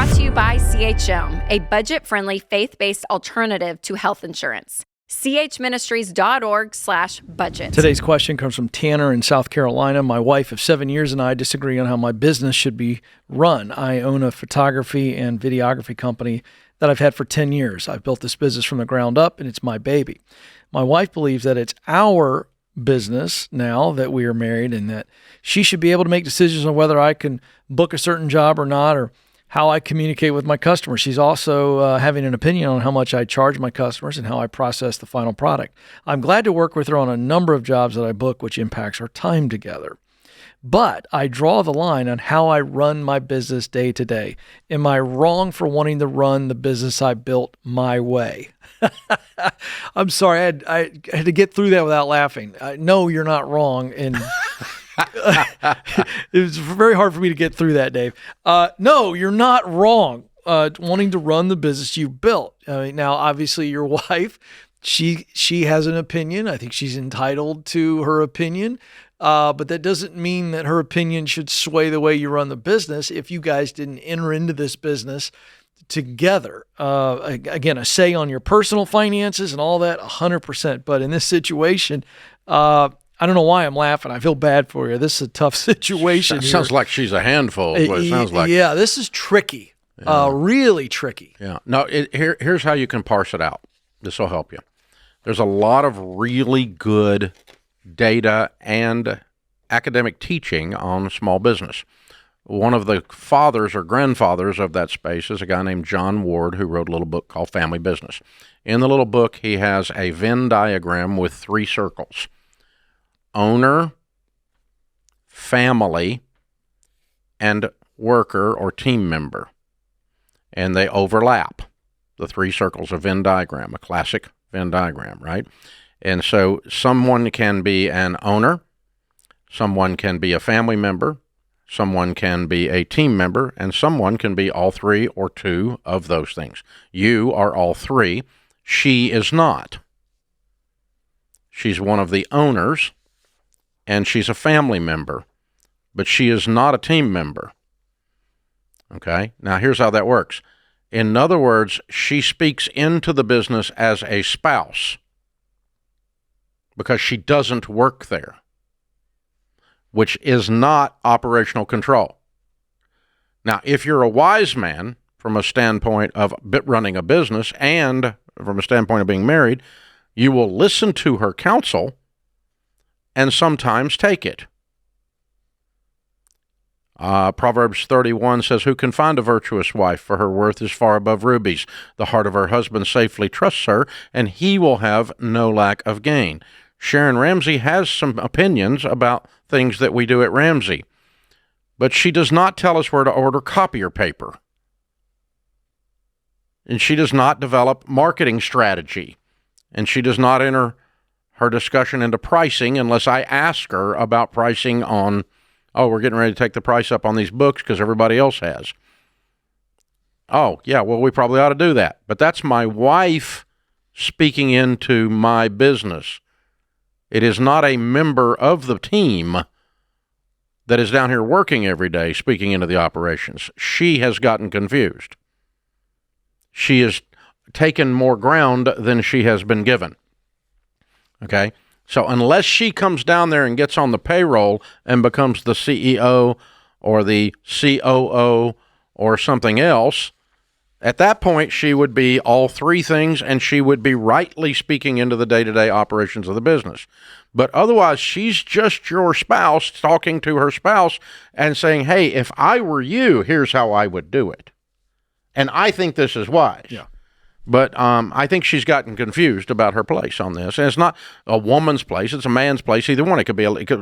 Brought to you by CHM, a budget-friendly, faith-based alternative to health insurance. chministries.org/budget. Today's question comes from Tanner in South Carolina. My wife of 7 years and I disagree on how my business should be run. I own a photography and videography company that I've had for 10 years. I've built this business from the ground up, and it's my baby. My wife believes that it's our business now that we are married and that she should be able to make decisions on whether I can book a certain job or not, or how I communicate with my customers. She's also having an opinion on how much I charge my customers and how I process the final product. I'm glad to work with her on a number of jobs that I book, which impacts our time together. But I draw the line on how I run my business day to day. Am I wrong for wanting to run the business I built my way? I'm sorry, I had to get through that without laughing. No, you're not wrong. And it was very hard for me to get through that, Dave. No, you're not wrong wanting to run the business you built. Now, obviously, your wife, she has an opinion. I think she's entitled to her opinion. But that doesn't mean that her opinion should sway the way you run the business if you guys didn't enter into this business together. Again, a say on your personal finances and all that, 100%. But in this situation, I don't know why I'm laughing. I feel bad for you. This is a tough situation. Sounds like she's a handful. What it sounds like. Yeah, this is tricky. Yeah. Really tricky. Yeah. No, here's how you can parse it out. This will help you. There's a lot of really good data and academic teaching on small business. One of the fathers or grandfathers of that space is a guy named John Ward, who wrote a little book called Family Business. In the little book, he has a Venn diagram with 3 circles: owner, family, and worker or team member. And they overlap, the 3 circles of Venn diagram, a classic Venn diagram, right? And so someone can be an owner, someone can be a family member, someone can be a team member, and someone can be all 3 or 2 of those things. You are all 3. She is not. She's one of the owners, and she's a family member, but she is not a team member. Okay? Now, here's how that works. In other words, she speaks into the business as a spouse because she doesn't work there, which is not operational control. Now, if you're a wise man from a standpoint of running a business and from a standpoint of being married, you will listen to her counsel and sometimes take it. Proverbs 31 says, "Who can find a virtuous wife? For her worth is far above rubies. The heart of her husband safely trusts her, and he will have no lack of gain." Sharon Ramsey has some opinions about things that we do at Ramsey, but she does not tell us where to order copier paper. And she does not develop marketing strategy. And she does not enter her discussion into pricing unless I ask her about pricing on, we're getting ready to take the price up on these books because everybody else has. Oh, yeah, well, we probably ought to do that. But that's my wife speaking into my business. It is not a member of the team that is down here working every day speaking into the operations. She has gotten confused. She has taken more ground than she has been given. Okay? So unless she comes down there and gets on the payroll and becomes the CEO or the COO or something else, at that point she would be all 3 things and she would be rightly speaking into the day-to-day operations of the business. But otherwise, she's just your spouse talking to her spouse and saying, hey, if I were you, here's how I would do it. And I think this is wise. Yeah. But I think she's gotten confused about her place on this. And it's not a woman's place. It's a man's place. Either one.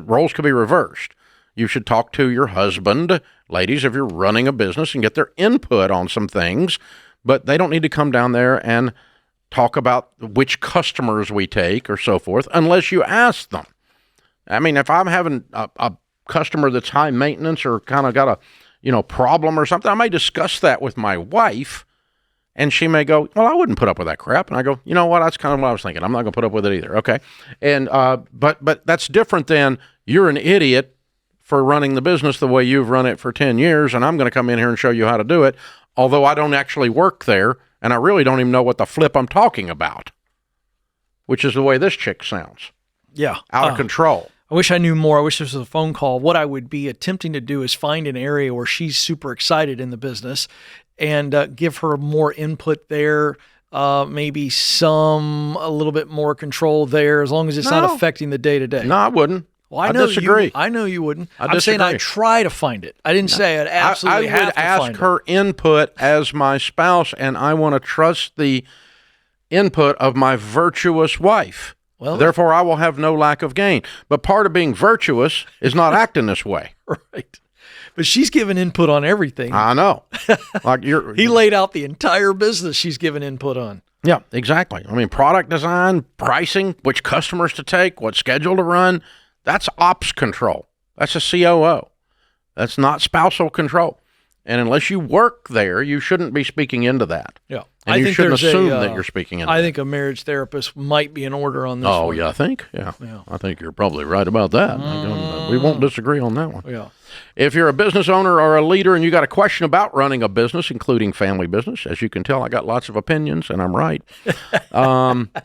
Roles could be reversed. You should talk to your husband, ladies, if you're running a business, and get their input on some things. But they don't need to come down there and talk about which customers we take or so forth unless you ask them. I mean, if I'm having a customer that's high maintenance or kind of got a problem or something, I may discuss that with my wife. And she may go, well, I wouldn't put up with that crap. And I go, you know what? That's kind of what I was thinking. I'm not going to put up with it either. Okay. And, but that's different than you're an idiot for running the business the way you've run it for 10 years. And I'm going to come in here and show you how to do it. although I don't actually work there, and I really don't even know what the flip I'm talking about, which is the way this chick sounds. Yeah. Out of control. I wish I knew more. I wish this was a phone call. What I would be attempting to do is find an area where she's super excited in the business and give her more input there, maybe a little bit more control there, as long as it's not affecting the day-to-day. No, I wouldn't. Well, I disagree. I know you wouldn't. I'm saying I'd try to find it. I didn't say I'd absolutely have to find it. I would ask her input as my spouse, and I want to trust the input of my virtuous wife. Well, therefore, I will have no lack of gain. But part of being virtuous is not acting this way. Right. But she's given input on everything. I know. He laid out the entire business she's given input on. Yeah, exactly. I mean, product design, pricing, which customers to take, what schedule to run. That's ops control. That's a COO. That's not spousal control. And unless you work there, you shouldn't be speaking into that. Yeah. And you shouldn't assume that you're speaking into that. I think a marriage therapist might be in order on this one. Oh, yeah, I think? Yeah. I think you're probably right about that. We won't disagree on that one. Yeah. If you're a business owner or a leader and you got a question about running a business, including family business, as you can tell, I got lots of opinions, and I'm right.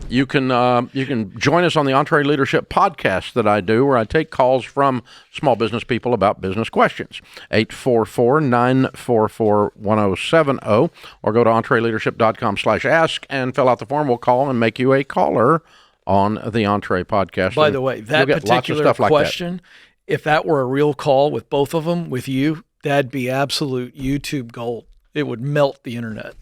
You can join us on the Entree Leadership podcast that I do, where I take calls from small business people about business questions. 844-944-1070, or go to entreleadership.com/ask and fill out the form. We'll call and make you a caller on the Entree podcast. By the way, that particular question, if that were a real call with both of them, with you, that'd be absolute YouTube gold. It would melt the internet.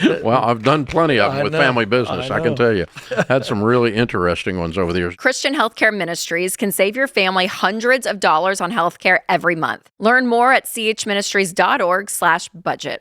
Well, I've done plenty of them with family business, I can tell you. Had some really interesting ones over the years. Christian Healthcare Ministries can save your family hundreds of dollars on healthcare every month. Learn more at chministries.org/budget.